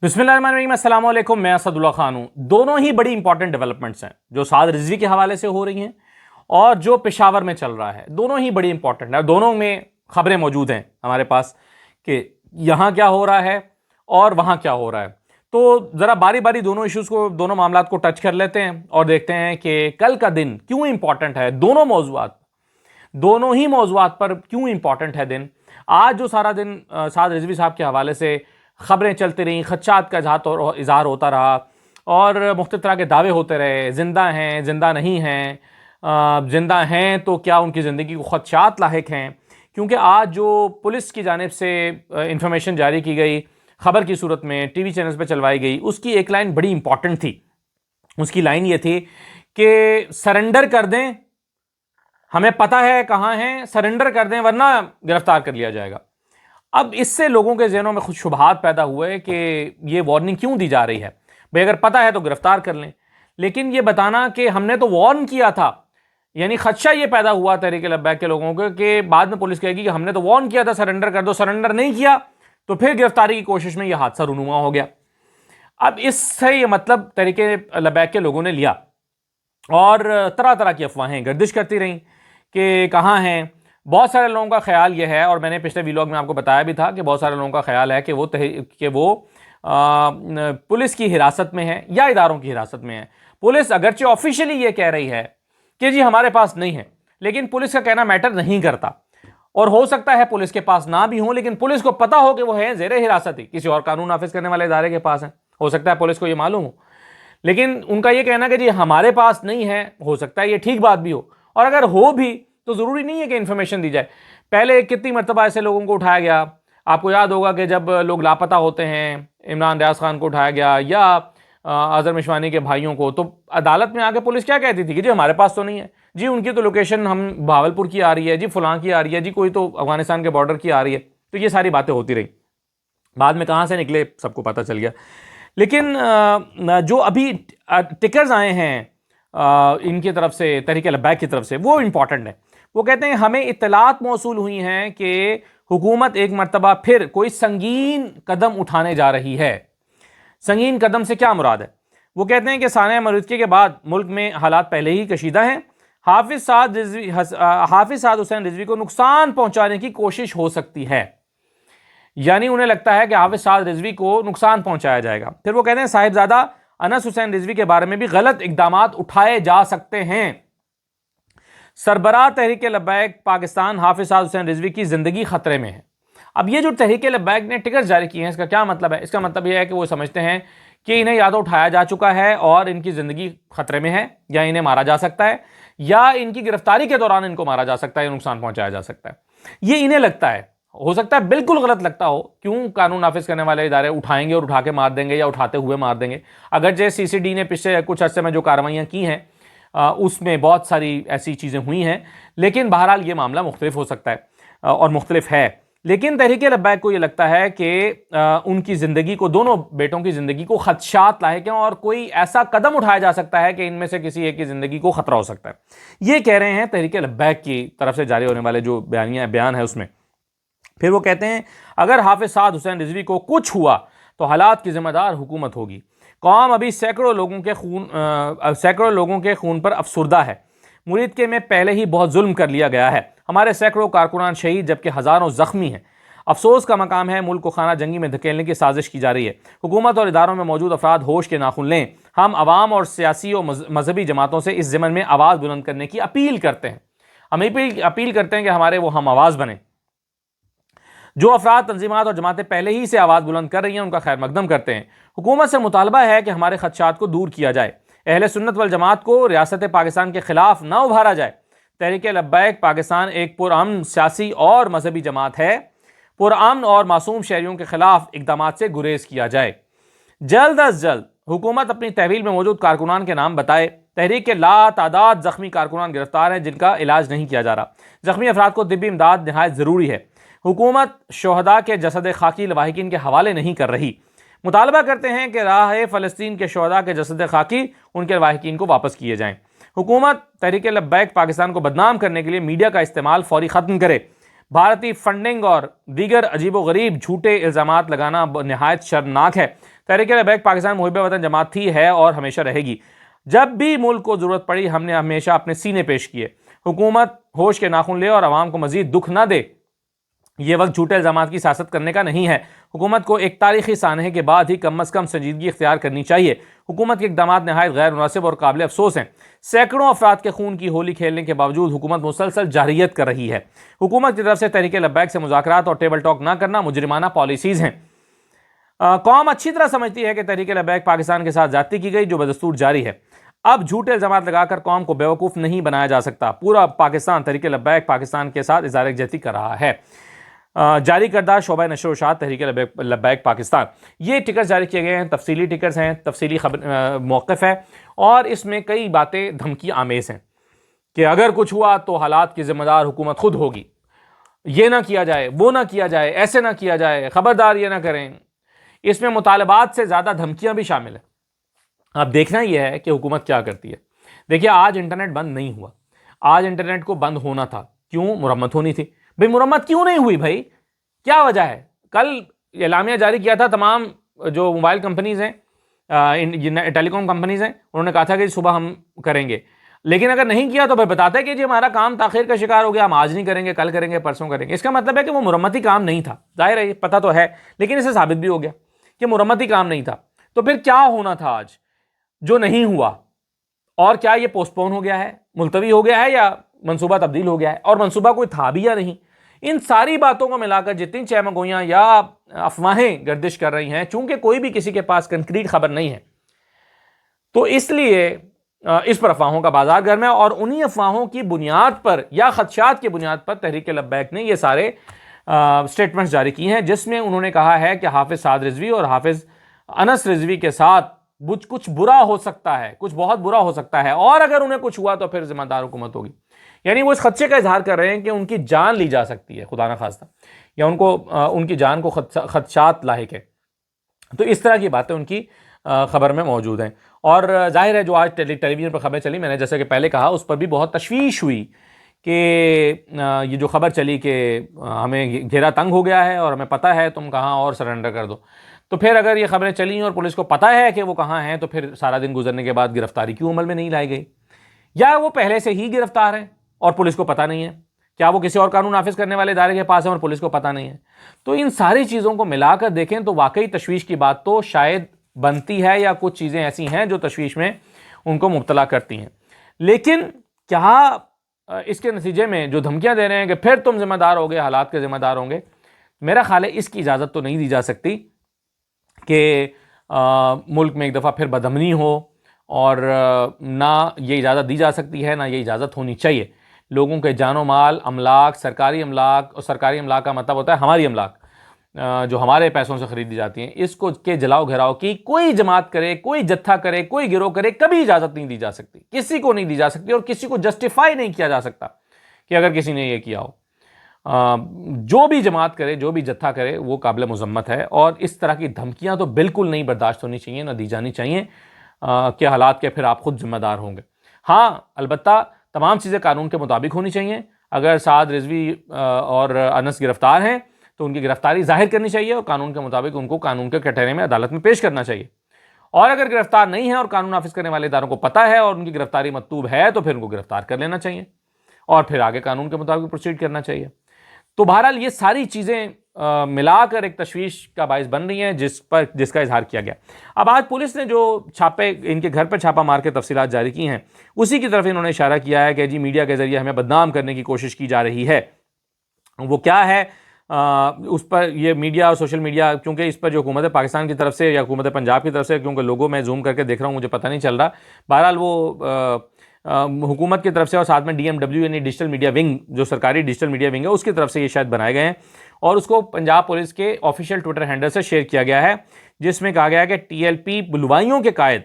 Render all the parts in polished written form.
بسم اللہ الرحمن الرحیم، السلام علیکم۔ میں اسد اللہ خان ہوں۔ دونوں ہی بڑی امپورٹنٹ ڈیولپمنٹس ہیں جو سعد رضوی کے حوالے سے ہو رہی ہیں اور جو پشاور میں چل رہا ہے، دونوں ہی بڑی امپورٹنٹ ہیں۔ دونوں میں خبریں موجود ہیں ہمارے پاس کہ یہاں کیا ہو رہا ہے اور وہاں کیا ہو رہا ہے۔ تو ذرا باری باری دونوں ایشوز کو، دونوں معاملات کو ٹچ کر لیتے ہیں اور دیکھتے ہیں کہ کل کا دن کیوں امپورٹنٹ ہے۔ دونوں ہی موضوعات پر کیوں امپورٹنٹ ہے دن۔ آج جو سارا دن سعد رضوی صاحب کے حوالے سے خبریں چلتی رہیں، خدشات کا اظہار ہوتا رہا اور مختلف طرح کے دعوے ہوتے رہے، زندہ ہیں، زندہ نہیں ہیں، زندہ ہیں تو کیا ان کی زندگی کو خدشات لاحق ہیں۔ کیونکہ آج جو پولیس کی جانب سے انفارمیشن جاری کی گئی خبر کی صورت میں، ٹی وی چینلز پہ چلوائی گئی، اس کی ایک لائن بڑی امپورٹنٹ تھی۔ اس کی لائن یہ تھی کہ سرنڈر کر دیں، ہمیں پتہ ہے کہاں ہیں، سرنڈر کر دیں ورنہ گرفتار کر لیا جائے گا۔ اب اس سے لوگوں کے ذہنوں میں کچھ شبہات پیدا ہوئے کہ یہ وارننگ کیوں دی جا رہی ہے بھئی، اگر پتہ ہے تو گرفتار کر لیں۔ لیکن یہ بتانا کہ ہم نے تو وارن کیا تھا، یعنی خدشہ یہ پیدا ہوا تحریک لبیک کے لوگوں کو کہ بعد میں پولیس کہے گی کہ ہم نے تو وارن کیا تھا سرنڈر کر دو، سرنڈر نہیں کیا تو پھر گرفتاری کی کوشش میں یہ حادثہ رونما ہو گیا۔ اب اس سے یہ مطلب تحریک لبیک کے لوگوں نے لیا اور طرح طرح کی افواہیں گردش کرتی رہیں کہ کہاں ہیں۔ بہت سارے لوگوں کا خیال یہ ہے، اور میں نے پچھلے ویلاگ میں آپ کو بتایا بھی تھا کہ بہت سارے لوگوں کا خیال ہے کہ وہ پولیس کی حراست میں ہے یا اداروں کی حراست میں ہے۔ پولیس اگرچہ آفیشلی یہ کہہ رہی ہے کہ جی ہمارے پاس نہیں ہے، لیکن پولیس کا کہنا میٹر نہیں کرتا، اور ہو سکتا ہے پولیس کے پاس نہ بھی ہوں لیکن پولیس کو پتا ہو کہ وہ ہے زیر حراست ہی کسی اور قانون نافذ کرنے والے ادارے کے پاس ہیں، ہو سکتا ہے پولیس کو یہ معلوم ہو، لیکن ان کا یہ کہنا کہ جی ہمارے پاس نہیں ہے، ہو سکتا ہے یہ ٹھیک بات بھی ہو، اور اگر ہو بھی تو ضروری نہیں ہے کہ انفارمیشن دی جائے۔ پہلے کتنی مرتبہ ایسے لوگوں کو اٹھایا گیا، آپ کو یاد ہوگا کہ جب لوگ لاپتہ ہوتے ہیں، عمران ریاض خان کو اٹھایا گیا یا اظہر مشوانی کے بھائیوں کو، تو عدالت میں آ کے پولیس کیا کہتی تھی کہ جی ہمارے پاس تو نہیں ہے، جی ان کی تو لوکیشن ہم بھاولپور کی آ رہی ہے، جی فلاں کی آ رہی ہے، جی کوئی تو افغانستان کے بارڈر کی آ رہی ہے۔ تو یہ ساری باتیں ہوتی رہی، بعد میں کہاں سے نکلے سب کو پتہ چل گیا۔ لیکن جو ابھی ٹکرز آئے ہیں ان کی طرف سے، تحریک لبیک کی طرف سے، وہ امپورٹنٹ ہے۔ وہ کہتے ہیں ہمیں اطلاعات موصول ہوئی ہیں کہ حکومت ایک مرتبہ پھر کوئی سنگین قدم اٹھانے جا رہی ہے۔ سنگین قدم سے کیا مراد ہے؟ وہ کہتے ہیں کہ سانحہ ملوثیت کے بعد ملک میں حالات پہلے ہی کشیدہ ہیں، حافظ سعد حسین رضوی کو نقصان پہنچانے کی کوشش ہو سکتی ہے، یعنی انہیں لگتا ہے کہ حافظ سعد رضوی کو نقصان پہنچایا جائے گا۔ پھر وہ کہتے ہیں صاحبزادہ انس حسین رضوی کے بارے میں بھی غلط اقدامات اٹھائے جا سکتے ہیں۔ سربراہ تحریک لبیک پاکستان حافظ سعد حسین رضوی کی زندگی خطرے میں ہے۔ اب یہ جو تحریک لبیک نے ٹکٹ جاری کیے ہیں، اس کا کیا مطلب ہے؟ اس کا مطلب یہ ہے کہ وہ سمجھتے ہیں کہ انہیں یا تو اٹھایا جا چکا ہے اور ان کی زندگی خطرے میں ہے، یا انہیں مارا جا سکتا ہے، یا ان کی گرفتاری کے دوران ان کو مارا جا سکتا ہے یا نقصان پہنچایا جا سکتا ہے۔ یہ انہیں لگتا ہے، ہو سکتا ہے بالکل غلط لگتا ہو، کیوں قانون نافذ کرنے والے ادارے اٹھائیں گے اور اٹھا کے مار دیں گے یا اٹھاتے ہوئے مار دیں گے۔ اگرچہ سی سی ڈی نے پچھلے کچھ عرصے میں جو کارروائیاں کی ہیں اس میں بہت ساری ایسی چیزیں ہوئی ہیں، لیکن بہرحال یہ معاملہ مختلف ہو سکتا ہے اور مختلف ہے۔ لیکن تحریک لبیک کو یہ لگتا ہے کہ ان کی زندگی کو، دونوں بیٹوں کی زندگی کو خدشات لاحق ہیں اور کوئی ایسا قدم اٹھایا جا سکتا ہے کہ ان میں سے کسی ایک کی زندگی کو خطرہ ہو سکتا ہے۔ یہ کہہ رہے ہیں تحریک لبیک کی طرف سے جاری ہونے والے جو بیان ہے اس میں۔ پھر وہ کہتے ہیں اگر حافظ سعد حسین رضوی کو کچھ ہوا تو حالات کی ذمہ دار حکومت ہوگی۔ قوم ابھی سینکڑوں لوگوں کے خون پر افسردہ ہے۔ مریدکے میں پہلے ہی بہت ظلم کر لیا گیا ہے، ہمارے سینکڑوں کارکنان شہید جبکہ ہزاروں زخمی ہیں۔ افسوس کا مقام ہے ملک کو خانہ جنگی میں دھکیلنے کی سازش کی جا رہی ہے۔ حکومت اور اداروں میں موجود افراد ہوش کے ناخن لیں۔ ہم عوام اور سیاسی اور مذہبی جماعتوں سے اس ضمن میں آواز بلند کرنے کی اپیل کرتے ہیں۔ ہم اپیل کرتے ہیں کہ ہمارے وہ ہم آواز بنیں۔ جو افراد، تنظیمات اور جماعتیں پہلے ہی سے آواز بلند کر رہی ہیں ان کا خیر مقدم کرتے ہیں۔ حکومت سے مطالبہ ہے کہ ہمارے خدشات کو دور کیا جائے، اہل سنت والجماعت کو ریاست پاکستان کے خلاف نہ ابھارا جائے۔ تحریک لبیک پاکستان ایک پرامن سیاسی اور مذہبی جماعت ہے، پرامن اور معصوم شہریوں کے خلاف اقدامات سے گریز کیا جائے۔ جلد از جلد حکومت اپنی تحویل میں موجود کارکنان کے نام بتائے۔ تحریک کے لاتعداد زخمی کارکنان گرفتار ہیں جن کا علاج نہیں کیا جا رہا۔ زخمی افراد کو طبی امداد نہایت ضروری ہے۔ حکومت شہداء کے جسد خاکی لواحقین کے حوالے نہیں کر رہی۔ مطالبہ کرتے ہیں کہ راہ فلسطین کے شہداء کے جسد خاکی ان کے لواحقین کو واپس کیے جائیں۔ حکومت تحریک لبیک پاکستان کو بدنام کرنے کے لیے میڈیا کا استعمال فوری ختم کرے۔ بھارتی فنڈنگ اور دیگر عجیب و غریب جھوٹے الزامات لگانا نہایت شرمناک ہے۔ تحریک لبیک پاکستان محب وطن جماعت تھی، ہے اور ہمیشہ رہے گی۔ جب بھی ملک کو ضرورت پڑی ہم نے ہمیشہ اپنے سینے پیش کیے۔ حکومت ہوش کے ناخن لے اور عوام کو مزید دکھ نہ دے۔ یہ وقت جھوٹے الزامات کی سیاست کرنے کا نہیں ہے۔ حکومت کو ایک تاریخی سانحے کے بعد ہی کم از کم سنجیدگی اختیار کرنی چاہیے۔ حکومت کے اقدامات نہایت غیر مناسب اور قابل افسوس ہیں۔ سینکڑوں افراد کے خون کی ہولی کھیلنے کے باوجود حکومت مسلسل جارحیت کر رہی ہے۔ حکومت کی طرف سے تحریک لبیک سے مذاکرات اور ٹیبل ٹاک نہ کرنا مجرمانہ پالیسیز ہیں۔ قوم اچھی طرح سمجھتی ہے کہ تحریک لبیک پاکستان کے ساتھ زیادتی کی گئی جو بدستور جاری ہے۔ اب جھوٹے الزامات لگا کر قوم کو بیوقوف نہیں بنایا جا سکتا۔ پورا پاکستان تحریک لبیک پاکستان کے ساتھ اظہار یکجہتی کر رہا ہے۔ جاری کردہ شعبہ نشر و اشاعت تحریک لبیک پاکستان، یہ ٹکٹس جاری کیے گئے ہیں، تفصیلی ٹکٹس ہیں، تفصیلی موقف ہے، اور اس میں کئی باتیں دھمکی آمیز ہیں کہ اگر کچھ ہوا تو حالات کی ذمہ دار حکومت خود ہوگی، یہ نہ کیا جائے، وہ نہ کیا جائے، ایسے نہ کیا جائے، خبردار یہ نہ کریں۔ اس میں مطالبات سے زیادہ دھمکیاں بھی شامل ہیں۔ اب دیکھنا یہ ہے کہ حکومت کیا کرتی ہے۔ دیکھیے، آج انٹرنیٹ بند نہیں ہوا، آج انٹرنیٹ کو بند ہونا تھا۔ کیوں؟ مرمت ہونی تھی۔ بھئی مرمت کیوں نہیں ہوئی بھائی؟ کیا وجہ ہے؟ کل اعلامیہ جاری کیا تھا تمام جو موبائل کمپنیز ہیں، ٹیلی کام کمپنیز ہیں، انہوں نے کہا تھا کہ صبح ہم کریں گے، لیکن اگر نہیں کیا تو پھر بتاتا ہے کہ جی ہمارا کام تاخیر کا شکار ہو گیا، ہم آج نہیں کریں گے، کل کریں گے، پرسوں کریں گے۔ اس کا مطلب ہے کہ وہ مرمتی کام نہیں تھا۔ ظاہر ہے یہ پتہ تو ہے، لیکن اسے ثابت بھی ہو گیا کہ مرمتی کام نہیں تھا۔ تو پھر کیا ہونا تھا آج جو نہیں ہوا؟ اور کیا یہ پوسٹ پون ہو گیا ہے، ملتوی ہو گیا ہے، یا منصوبہ تبدیل ہو گیا ہے؟ اور منصوبہ کوئی تھا بھی یا نہیں؟ ان ساری باتوں کو ملا کر جتنی چہمگوئیاں یا افواہیں گردش کر رہی ہیں، چونکہ کوئی بھی کسی کے پاس کنکریٹ خبر نہیں ہے، تو اس لیے اس پر افواہوں کا بازار گرم ہے، اور انہی افواہوں کی بنیاد پر یا خدشات کی بنیاد پر تحریک لبیک نے یہ سارے سٹیٹمنٹس جاری کی ہیں، جس میں انہوں نے کہا ہے کہ حافظ سعد رضوی اور حافظ انس رضوی کے ساتھ کچھ برا ہو سکتا ہے، کچھ بہت برا ہو سکتا ہے، اور اگر انہیں کچھ ہوا تو پھر ذمہ دار حکومت ہوگی۔ یعنی وہ اس خدشے کا اظہار کر رہے ہیں کہ ان کی جان لی جا سکتی ہے خدا نخواستہ، یا ان کی جان کو خدشات لاحق ہے۔ تو اس طرح کی باتیں ان کی خبر میں موجود ہیں، اور ظاہر ہے جو آج ٹیلی ویژن پر خبریں چلی، میں نے جیسے کہ پہلے کہا، اس پر بھی بہت تشویش ہوئی کہ یہ جو خبر چلی کہ ہمیں گھیرا تنگ ہو گیا ہے اور ہمیں پتہ ہے تم کہاں اور سرنڈر کر دو۔ تو پھر اگر یہ خبریں چلیں اور پولیس کو پتہ ہے کہ وہ کہاں ہیں، تو پھر سارا دن گزرنے کے بعد گرفتاری کیوں عمل میں نہیں لائی گئی؟ یا وہ پہلے سے ہی گرفتار ہیں اور پولیس کو پتہ نہیں ہے؟ کیا وہ کسی اور قانون نافذ کرنے والے ادارے کے پاس ہیں اور پولیس کو پتہ نہیں ہے؟ تو ان ساری چیزوں کو ملا کر دیکھیں تو واقعی تشویش کی بات تو شاید بنتی ہے، یا کچھ چیزیں ایسی ہیں جو تشویش میں ان کو مبتلا کرتی ہیں۔ لیکن کیا اس کے نتیجے میں جو دھمکیاں دے رہے ہیں کہ پھر تم ذمہ دار ہوگے، حالات کے ذمہ دار ہوں گے، میرا خیال ہے اس کی اجازت تو نہیں دی جا سکتی کہ ملک میں ایک دفعہ پھر بدامنی ہو، اور نہ یہ اجازت دی جا سکتی ہے، نہ یہ اجازت ہونی چاہیے۔ لوگوں کے جان و مال، املاک، سرکاری املاک، اور سرکاری املاک کا مطلب ہوتا ہے ہماری املاک جو ہمارے پیسوں سے خریدی جاتی ہیں، اس کو کے جلاؤ گھراؤ کی کوئی جماعت کرے، کوئی جتھا کرے، کوئی گروہ کرے، کبھی اجازت نہیں دی جا سکتی، کسی کو نہیں دی جا سکتی، اور کسی کو جسٹیفائی نہیں کیا جا سکتا کہ اگر کسی نے یہ کیا ہو۔ جو بھی جماعت کرے، جو بھی جتھا کرے، وہ قابل مذمت ہے، اور اس طرح کی دھمکیاں تو بالکل نہیں برداشت ہونی چاہیے، نہ دی جانی چاہیے کہ حالات کے پھر آپ خود ذمہ دار ہوں گے۔ ہاں، البتہ تمام چیزیں قانون کے مطابق ہونی چاہیے۔ اگر سعد رضوی اور انس گرفتار ہیں تو ان کی گرفتاری ظاہر کرنی چاہیے، اور قانون کے مطابق ان کو قانون کے کٹہرے میں عدالت میں پیش کرنا چاہیے۔ اور اگر گرفتار نہیں ہے اور قانون نافذ کرنے والے اداروں کو پتہ ہے اور ان کی گرفتاری مطلوب ہے، تو پھر ان کو گرفتار کر لینا چاہیے، اور پھر آگے قانون کے مطابق پروسیڈ کرنا چاہیے۔ تو بہرحال یہ ساری چیزیں ملا کر ایک تشویش کا باعث بن رہی ہیں جس کا اظہار کیا گیا۔ اب آج پولیس نے جو چھاپے ان کے گھر پر چھاپا مار کے تفصیلات جاری کی ہیں، اسی کی طرف انہوں نے اشارہ کیا ہے کہ جی میڈیا کے ذریعے ہمیں بدنام کرنے کی کوشش کی جا رہی ہے۔ وہ کیا ہے اس پر یہ میڈیا اور سوشل میڈیا، کیونکہ اس پر جو حکومت پاکستان کی طرف سے یا حکومت پنجاب کی طرف سے، کیونکہ لوگوں میں زوم کر کے دیکھ رہا ہوں مجھے پتہ نہیں چل رہا، بہرحال وہ حکومت کی طرف سے اور ساتھ میں DMW یعنی ڈیجیٹل میڈیا ونگ، جو سرکاری ڈیجیٹل میڈیا ونگ ہے، اس کی طرف سے یہ شاید بنائے گئے ہیں، اور اس کو پنجاب پولیس کے آفیشیل ٹویٹر ہینڈل سے شیئر کیا گیا ہے، جس میں کہا گیا ہے کہ TLP بلوائیوں کے قائد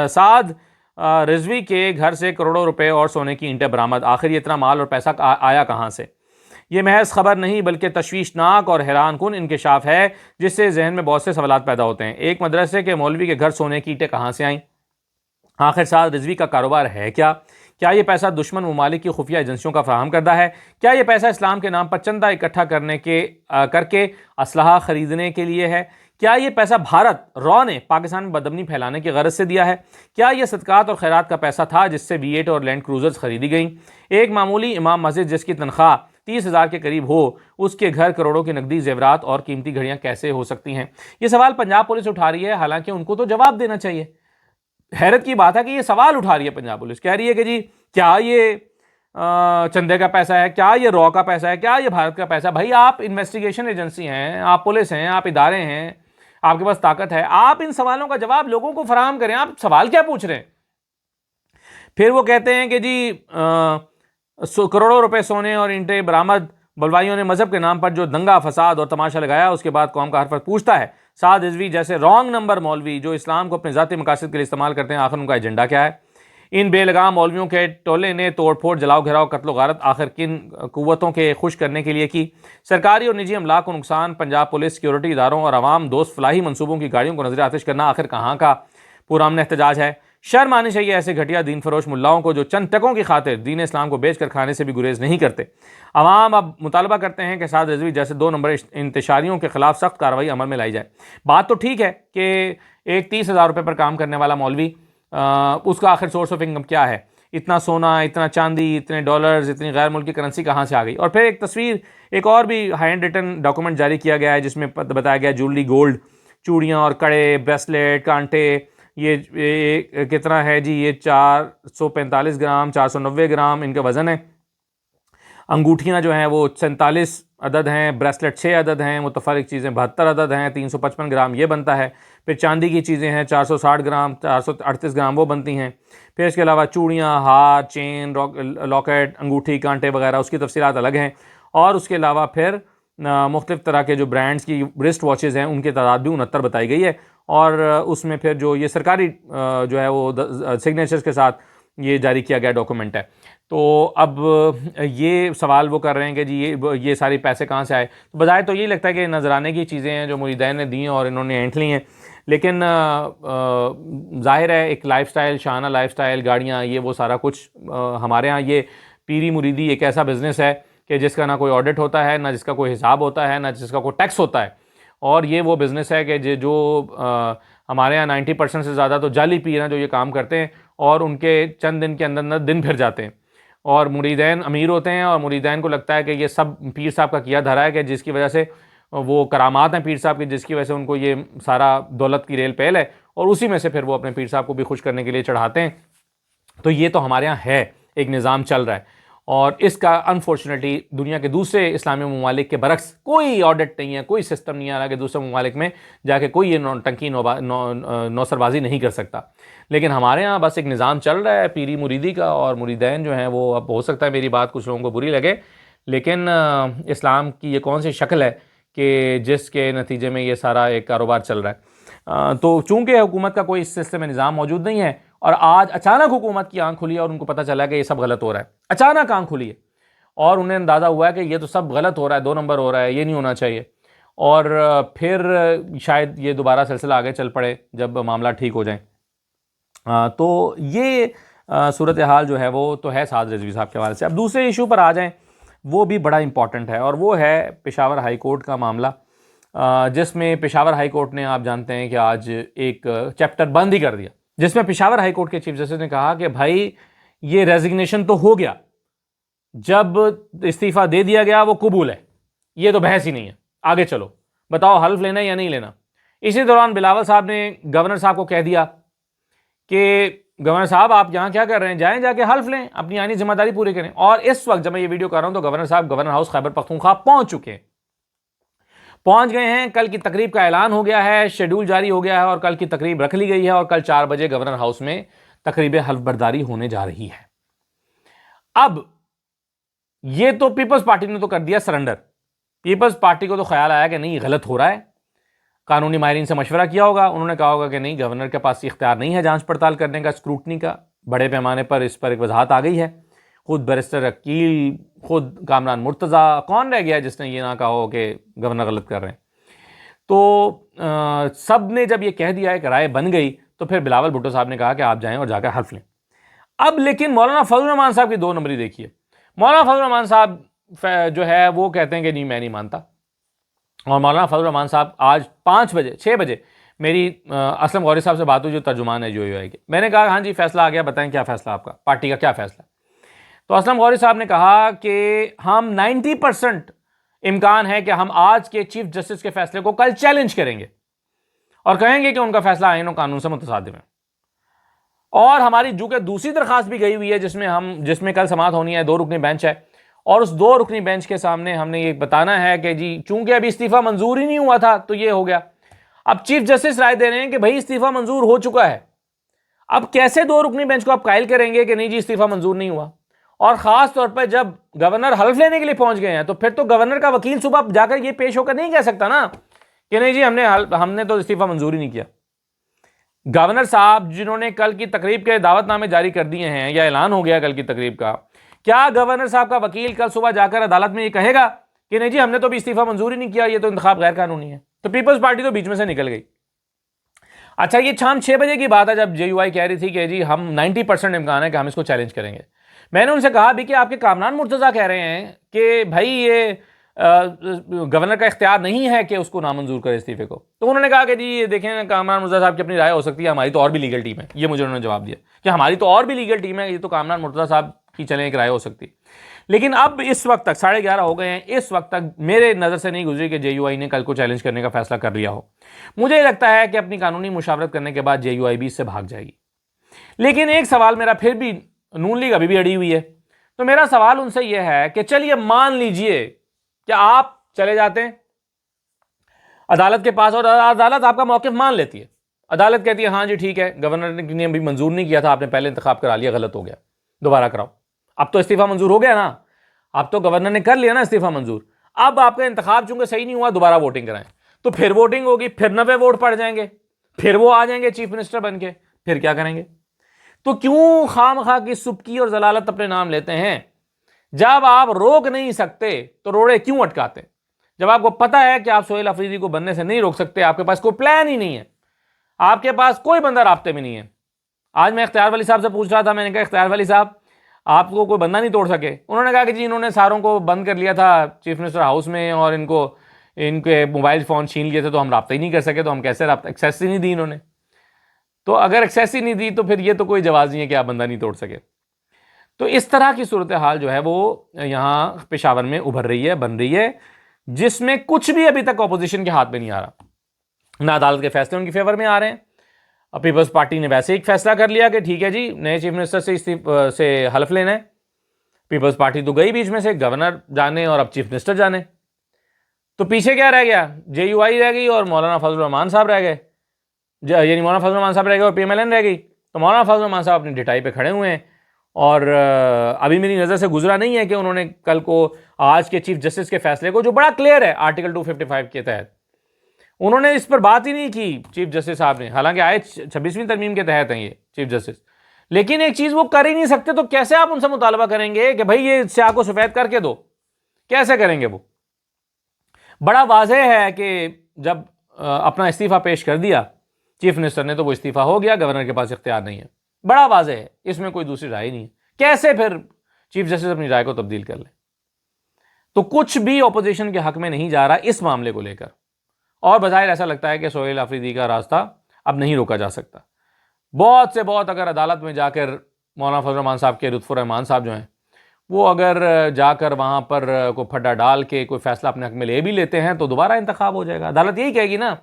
سعد رضوی کے گھر سے کروڑوں روپے اور سونے کی اینٹیں برآمد۔ آخر یہ اتنا مال اور پیسہ آیا کہاں سے؟ یہ محض خبر نہیں بلکہ تشویشناک اور حیران کن انکشاف ہے، جس سے ذہن میں بہت سے سوالات پیدا ہوتے ہیں۔ ایک مدرسے کے مولوی کے گھر سونے کی اینٹیں کہاں سے آئیں؟ آخر سعد رضوی کا کاروبار ہے کیا؟ کیا یہ پیسہ دشمن ممالک کی خفیہ ایجنسیوں کا فراہم کردہ ہے؟ کیا یہ پیسہ اسلام کے نام پر چندہ اکٹھا کر کے اسلحہ خریدنے کے لیے ہے؟ کیا یہ پیسہ بھارت را نے پاکستان میں بدامنی پھیلانے کی غرض سے دیا ہے؟ کیا یہ صدقات اور خیرات کا پیسہ تھا جس سے V8 اور لینڈ کروزرز خریدی گئیں؟ ایک معمولی امام مسجد جس کی تنخواہ 30,000 کے قریب ہو، اس کے گھر کروڑوں کی نقدی زیورات اور قیمتی گھڑیاں کیسے ہو سکتی ہیں؟ یہ سوال پنجاب پولیس اٹھا رہی ہے، حالانکہ ان کو تو جواب دینا چاہیے۔ حیرت کی بات ہے کہ یہ سوال اٹھا رہی ہے پنجاب پولیس، کہہ رہی ہے کہ جی کیا یہ چندے کا پیسہ ہے، کیا یہ را کا پیسہ ہے، کیا یہ بھارت کا پیسہ ہے؟ بھائی آپ انویسٹیگیشن ایجنسی ہیں، آپ پولیس ہیں، آپ ادارے ہیں، آپ کے پاس طاقت ہے، آپ ان سوالوں کا جواب لوگوں کو فراہم کریں۔ آپ سوال کیا پوچھ رہے ہیں؟ پھر وہ کہتے ہیں کہ جی کروڑوں روپے سونے اور اینٹیں برآمد، بلوائیوں نے مذہب کے نام پر جو دنگا فساد اور تماشا لگایا، اس کے بعد قوم کا ہر فرد پوچھتا ہے سعد رضوی جیسے رانگ نمبر مولوی جو اسلام کو اپنے ذاتی مقاصد کے لیے استعمال کرتے ہیں، آخر ان کا ایجنڈا کیا ہے؟ ان بے لگام مولویوں کے ٹولے نے توڑ پھوڑ، جلاؤ گھراؤ، قتل و غارت آخر کن قوتوں کے خوش کرنے کے لیے کی؟ سرکاری اور نجی املاک کو نقصان، پنجاب پولیس، سیکیورٹی اداروں اور عوام دوست فلاحی منصوبوں کی گاڑیوں کو نظر آتش کرنا آخر کہاں کا پرامن احتجاج ہے؟ شرم آنی چاہیے ایسے گھٹیا دین فروش ملاؤں کو جو چند ٹکوں کی خاطر دین اسلام کو بیچ کر کھانے سے بھی گریز نہیں کرتے۔ عوام اب مطالبہ کرتے ہیں کہ سعد رضوی جیسے 2 نمبر انتشاریوں کے خلاف سخت کارروائی عمل میں لائی جائے۔ بات تو ٹھیک ہے کہ ایک 30,000 روپے پر کام کرنے والا مولوی، اس کا آخر سورس آف انکم کیا ہے؟ اتنا سونا، اتنا چاندی، اتنے ڈالرز، اتنی غیر ملکی کرنسی کہاں سے آ گئی؟ اور پھر ایک تصویر، ایک اور بھی ہینڈ ریٹن ڈاکومنٹ جاری کیا گیا ہے جس میں بتایا گیا جویلری، گولڈ، چوڑیاں اور کڑے، بریسلیٹ، کانٹے، یہ کتنا ہے جی؟ یہ 445 گرام، 490 گرام ان کا وزن ہے۔ انگوٹھیاں جو ہیں وہ 47 عدد ہیں، بریسلیٹ 6 عدد ہیں، متفرق چیزیں 72 عدد ہیں، 355 گرام یہ بنتا ہے۔ پھر چاندی کی چیزیں ہیں 460 گرام، 438 گرام وہ بنتی ہیں۔ پھر اس کے علاوہ چوڑیاں، ہار، چین، لاکٹ، انگوٹھی، کانٹے وغیرہ، اس کی تفصیلات الگ ہیں۔ اور اس کے علاوہ پھر مختلف طرح کے جو برانڈز کی رسٹ واچز ہیں ان کی تعداد بھی 69 بتائی گئی ہے۔ اور اس میں پھر جو یہ سرکاری جو ہے وہ سگنیچرز کے ساتھ یہ جاری کیا گیا ڈاکومنٹ ہے۔ تو اب یہ سوال وہ کر رہے ہیں کہ جی یہ ساری پیسے کہاں سے آئے؟ تو بظاہر تو یہی لگتا ہے کہ نذرانے کی چیزیں ہیں جو مریدین نے دی ہیں اور انہوں نے اینٹھ لی ہیں، لیکن ظاہر ہے ایک لائف سٹائل، شانہ لائف سٹائل، گاڑیاں، یہ وہ سارا کچھ ہمارے ہاں یہ پیری مریدی ایک ایسا بزنس ہے کہ جس کا نہ کوئی آڈٹ ہوتا ہے، نہ جس کا کوئی حساب ہوتا ہے، نہ جس کا کوئی ٹیکس ہوتا ہے۔ اور یہ وہ بزنس ہے کہ جو ہمارے یہاں 90% سے زیادہ تو جعلی پیر ہیں جو یہ کام کرتے ہیں، اور ان کے چند دن کے اندر دن پھر جاتے ہیں، اور مریدین امیر ہوتے ہیں، اور مریدین کو لگتا ہے کہ یہ سب پیر صاحب کا کیا دھرا ہے، کہ جس کی وجہ سے وہ کرامات ہیں پیر صاحب کی، جس کی وجہ سے ان کو یہ سارا دولت کی ریل پیل ہے، اور اسی میں سے پھر وہ اپنے پیر صاحب کو بھی خوش کرنے کے لیے چڑھاتے ہیں۔ تو یہ تو ہمارے یہاں ہے، ایک نظام چل رہا ہے، اور اس کا انفارچونیٹلی دنیا کے دوسرے اسلامی ممالک کے برعکس کوئی آڈٹ نہیں ہے، کوئی سسٹم نہیں آ رہا کہ دوسرے ممالک میں جا کے کوئی یہ نوٹنکی نوسر بازی نہیں کر سکتا۔ لیکن ہمارے ہاں بس ایک نظام چل رہا ہے پیری مریدی کا، اور مریدین جو ہیں وہ، اب ہو سکتا ہے میری بات کچھ لوگوں کو بری لگے، لیکن اسلام کی یہ کون سی شکل ہے کہ جس کے نتیجے میں یہ سارا ایک کاروبار چل رہا ہے؟ تو چونکہ حکومت کا کوئی اس سلسلے میں نظام موجود نہیں ہے، اور آج اچانک حکومت کی آنکھ کھلی ہے اور ان کو پتہ چلا کہ یہ سب غلط ہو رہا ہے، اچانک آنکھ کھلی ہے اور انہیں اندازہ ہوا ہے کہ یہ تو سب غلط ہو رہا ہے، 2 نمبر ہو رہا ہے، یہ نہیں ہونا چاہیے، اور پھر شاید یہ دوبارہ سلسلہ آگے چل پڑے جب معاملہ ٹھیک ہو جائیں۔ تو یہ صورتحال جو ہے وہ تو ہے سعد رضوی صاحب کے حوالے سے۔ اب دوسرے ایشو پر آ جائیں، وہ بھی بڑا امپورٹنٹ ہے، اور وہ ہے پشاور ہائی کورٹ کا معاملہ، جس میں پشاور ہائی کورٹ نے، آپ جانتے ہیں کہ آج ایک چیپٹر بند ہی کر دیا، جس میں پشاور ہائی کورٹ کے چیف جسٹس نے کہا کہ بھائی یہ ریزگنیشن تو ہو گیا، جب استعفیٰ دے دیا گیا وہ قبول ہے، یہ تو بحث ہی نہیں ہے، آگے چلو بتاؤ حلف لینا ہے یا نہیں لینا۔ اسی دوران بلاول صاحب نے گورنر صاحب کو کہہ دیا کہ گورنر صاحب آپ یہاں کیا کر رہے ہیں، جائیں جا کے حلف لیں، اپنی آئینی ذمہ داری پوری کریں۔ اور اس وقت جب میں یہ ویڈیو کر رہا ہوں تو گورنر صاحب گورنر ہاؤس خیبر پختونخوا پہنچ چکے ہیں، پہنچ گئے ہیں، کل کی تقریب کا اعلان ہو گیا ہے، شیڈول جاری ہو گیا ہے، اور کل کی تقریب رکھ لی گئی ہے، اور کل 4 بجے گورنر ہاؤس میں تقریب حلف برداری ہونے جا رہی ہے۔ اب یہ تو پیپلز پارٹی نے تو کر دیا سرنڈر، پیپلز پارٹی کو تو خیال آیا کہ نہیں غلط ہو رہا ہے، قانونی ماہرین سے مشورہ کیا ہوگا، انہوں نے کہا ہوگا کہ نہیں گورنر کے پاس اختیار نہیں ہے جانچ پڑتال کرنے کا، اسکروٹنی کا، بڑے پیمانے پر اس پر ایک وضاحت آ گئی ہے۔ خود بیرسٹر عقیل، خود کامران مرتضیٰ، کون رہ گیا جس نے یہ نہ کہا ہو کہ گورنر غلط کر رہے ہیں؟ تو سب نے جب یہ کہہ دیا ہے کہ رائے بن گئی، تو پھر بلاول بھٹو صاحب نے کہا کہ آپ جائیں اور جا کر حلف لیں۔ اب لیکن مولانا فضل الرحمان صاحب کی 2 نمبری دیکھیے. مولانا فضل الرحمان صاحب جو ہے وہ کہتے ہیں کہ نہیں میں نہیں مانتا. اور مولانا فضل الرحمان صاحب آج 6 بجے میری اسلم غوری صاحب سے بات ہوئی جو ترجمان ہے جو ہے کہ میں نے کہا ہاں جی فیصلہ آ گیا, بتائیں کیا فیصلہ آپ کا, پارٹی کا کیا فیصلہ. تو اسلم غوری صاحب نے کہا کہ ہم 90% امکان ہے کہ ہم آج کے چیف جسٹس کے فیصلے کو کل چیلنج کریں گے اور کہیں گے کہ ان کا فیصلہ آئین و قانون سے متصادم ہے. اور ہماری جو کہ دوسری درخواست بھی گئی ہوئی ہے جس میں کل سماعت ہونی ہے, 2 رکنی بینچ ہے, اور اس 2 رکنی بینچ کے سامنے ہم نے یہ بتانا ہے کہ جی چونکہ ابھی استعفیٰ منظور ہی نہیں ہوا تھا تو یہ ہو گیا. اب چیف جسٹس رائے دے رہے ہیں کہ بھائی استعفیٰ منظور ہو چکا ہے, اب کیسے 2 رکنی بینچ کو آپ قائل کریں گے کہ نہیں جی استعفیٰ منظور نہیں ہوا. اور خاص طور پر جب گورنر حلف لینے کے لیے پہنچ گئے ہیں تو پھر تو گورنر کا وکیل صبح جا کر یہ پیش ہو کر نہیں کہہ سکتا نا کہ نہیں جی ہم نے تو استعفیٰ منظور ہی نہیں کیا. گورنر صاحب جنہوں نے کل کی تقریب کے دعوت نامے جاری کر دیے ہیں یا اعلان ہو گیا کل کی تقریب کا, کیا گورنر صاحب کا وکیل کل صبح جا کر عدالت میں یہ کہے گا کہ نہیں جی ہم نے تو بھی استعفیٰ منظور ہی نہیں کیا, یہ تو انتخاب غیر قانونی ہے. تو پیپلز پارٹی تو بیچ میں سے نکل گئی. اچھا یہ شام 6 بجے کی بات ہے جب JUI کہہ رہی تھی کہ جی ہم 90% امکان ہے کہ ہم اس کو چیلنج کریں گے. میں نے ان سے کہا بھی کہ آپ کے کامران مرتضیٰ کہہ رہے ہیں کہ بھائی یہ گورنر کا اختیار نہیں ہے کہ اس کو نامنظور کرے استعفے کو. تو انہوں نے کہا کہ جی یہ دیکھیں کامران مرتضیٰ صاحب کی اپنی رائے ہو سکتی ہے, ہماری تو اور بھی لیگل ٹیم ہے. یہ مجھے انہوں نے جواب دیا کہ ہماری تو اور بھی لیگل ٹیم ہے, یہ تو کامران مرتضیٰ صاحب کی چلیں ایک رائے ہو سکتی. لیکن اب اس وقت تک 11:30 ہو گئے ہیں, اس وقت تک میرے نظر سے نہیں گزری کہ JUI نے کل کو چیلنج کرنے کا فیصلہ کر لیا ہو. مجھے لگتا ہے کہ اپنی قانونی مشاورت کرنے کے بعد JUI بھی اس سے بھاگ جائے گی. لیکن ایک سوال میرا پھر بھی, نون لیگ ابھی بھی اڑی ہوئی ہے, تو میرا سوال ان سے یہ ہے کہ چلیے مان لیجئے کہ آپ چلے جاتے ہیں عدالت کے پاس اور عدالت آپ کا موقف مان لیتی ہے. عدالت کہتی ہے ہاں جی ٹھیک ہے, گورنر نے ابھی منظور نہیں کیا تھا, آپ نے پہلے انتخاب کرا لیا, غلط ہو گیا, دوبارہ کراؤ. اب تو استعفیٰ منظور ہو گیا نا, اب تو گورنر نے کر لیا نا استعفیٰ منظور. اب آپ کا انتخاب چونکہ صحیح نہیں ہوا, دوبارہ ووٹنگ کرائیں. تو پھر ووٹنگ ہوگی, پھر 90 ووٹ پڑ جائیں گے, پھر وہ آ جائیں گے چیف منسٹر بن کے, پھر کیا کریں گے؟ تو کیوں خام خواہ کی سبکی اور ضلالت اپنے نام لیتے ہیں؟ جب آپ روک نہیں سکتے تو روڑے کیوں اٹکاتے؟ جب آپ کو پتا ہے کہ آپ سہیل افریدی کو بننے سے نہیں روک سکتے, آپ کے پاس کوئی پلان ہی نہیں ہے, آپ کے پاس کوئی بندہ رابطے میں نہیں ہے. آج میں اختیار ولی صاحب سے پوچھ رہا تھا, میں نے کہا اختیار ولی صاحب آپ کو کوئی بندہ نہیں توڑ سکے؟ انہوں نے کہا کہ جی انہوں نے ساروں کو بند کر لیا تھا چیف منسٹر ہاؤس میں اور ان کے موبائل فون چھین لیے تھے تو ہم رابطہ ہی نہیں کر سکے, تو ہم کیسے رابطہ, ایکسیس ہی نہیں دی انہوں نے. تو اگر ایکسیس ہی نہیں دی تو پھر یہ تو کوئی جواز نہیں ہے کہ آپ بندہ نہیں توڑ سکے. تو اس طرح کی صورتحال جو ہے وہ یہاں پشاور میں ابھر رہی ہے, بن رہی ہے, جس میں کچھ بھی ابھی تک اپوزیشن کے ہاتھ میں نہیں آ رہا. نہ عدالت کے فیصلے ان کی فیور میں آ رہے ہیں. پیپلز پارٹی نے ویسے ایک فیصلہ کر لیا کہ ٹھیک ہے جی نئے چیف منسٹر سے حلف لینا ہے. پیپلز پارٹی تو گئی بیچ میں سے, گورنر جانے اور اب چیف منسٹر جانے. تو پیچھے کیا رہ گیا؟ JUI رہ گئی اور مولانا فضل الرحمان صاحب رہ گئے, یعنی مولانا فضل الرحمان صاحب رہ گئے اور PMLN رہ گئی. تو مولانا فضل الرحمان صاحب اپنی ڈٹائی پہ کھڑے ہوئے ہیں, اور ابھی میری نظر سے گزرا نہیں ہے کہ انہوں نے کل کو آج کے چیف جسٹس کے فیصلے کو, جو بڑا کلیئر ہے آرٹیکل 255 کے تحت, انہوں نے اس پر بات ہی نہیں کی چیف جسٹس صاحب نے. حالانکہ آئے 26ویں ترمیم کے تحت ہیں یہ چیف جسٹس, لیکن ایک چیز وہ کر ہی نہیں سکتے. تو کیسے آپ ان سے مطالبہ کریں گے کہ بھائی یہ سیاہ کو سفید کر کے دو؟ کیسے کریں گے وہ؟ بڑا واضح ہے کہ جب اپنا استعفیٰ پیش کر دیا چیف منسٹر نے تو وہ استعفیٰ ہو گیا, گورنر کے پاس اختیار نہیں ہے. بڑا واضح ہے, اس میں کوئی دوسری رائے نہیں ہے. کیسے پھر چیف جسٹس اپنی رائے کو تبدیل کر لیں؟ تو کچھ بھی اپوزیشن کے حق میں نہیں جا رہا اس معاملے کو لے کر, اور بظاہر ایسا لگتا ہے کہ سہیل افریدی کا راستہ اب نہیں روکا جا سکتا. بہت سے بہت اگر عدالت میں جا کر مولانا فضل الرحمان صاحب کے لطف الرحمان صاحب جو ہیں وہ اگر جا کر وہاں پر کوئی پھڈا ڈال کے کوئی فیصلہ اپنے حق میں لے بھی لیتے ہیں تو دوبارہ انتخاب ہو جائے گا. عدالت یہی کہے گی نا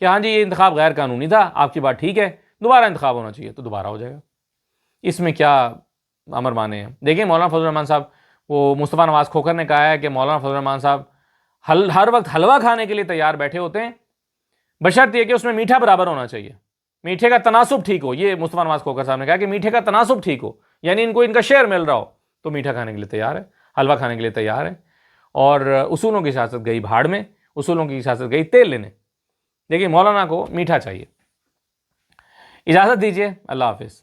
کہ ہاں جی یہ انتخاب غیر قانونی تھا, آپ کی بات ٹھیک ہے, دوبارہ انتخاب ہونا چاہیے, تو دوبارہ ہو جائے گا. اس میں کیا امر مانے ہیں؟ دیکھیں مولانا فضل الرحمان صاحب, وہ مصطفیٰ نواز کھوکھر نے کہا ہے کہ مولانا فضل الرحمان صاحب ہر وقت حلوہ کھانے کے لیے تیار بیٹھے ہوتے ہیں, بشرط یہ کہ اس میں میٹھا برابر ہونا چاہیے, میٹھے کا تناسب ٹھیک ہو. یہ مصطفیٰ نواز کھوکھر صاحب نے کہا کہ میٹھے کا تناسب ٹھیک ہو, یعنی ان کو ان کا شیئر مل رہا ہو تو میٹھا کھانے کے لیے تیار ہے, حلوہ کھانے کے لیے تیار ہے. اور اصولوں کی سیاست گئی بھاڑ میں, اصولوں کی سیاست گئی تیل لینے. دیکھیے مولانا کو میٹھا چاہیے. اجازت دیجیے, اللہ حافظ.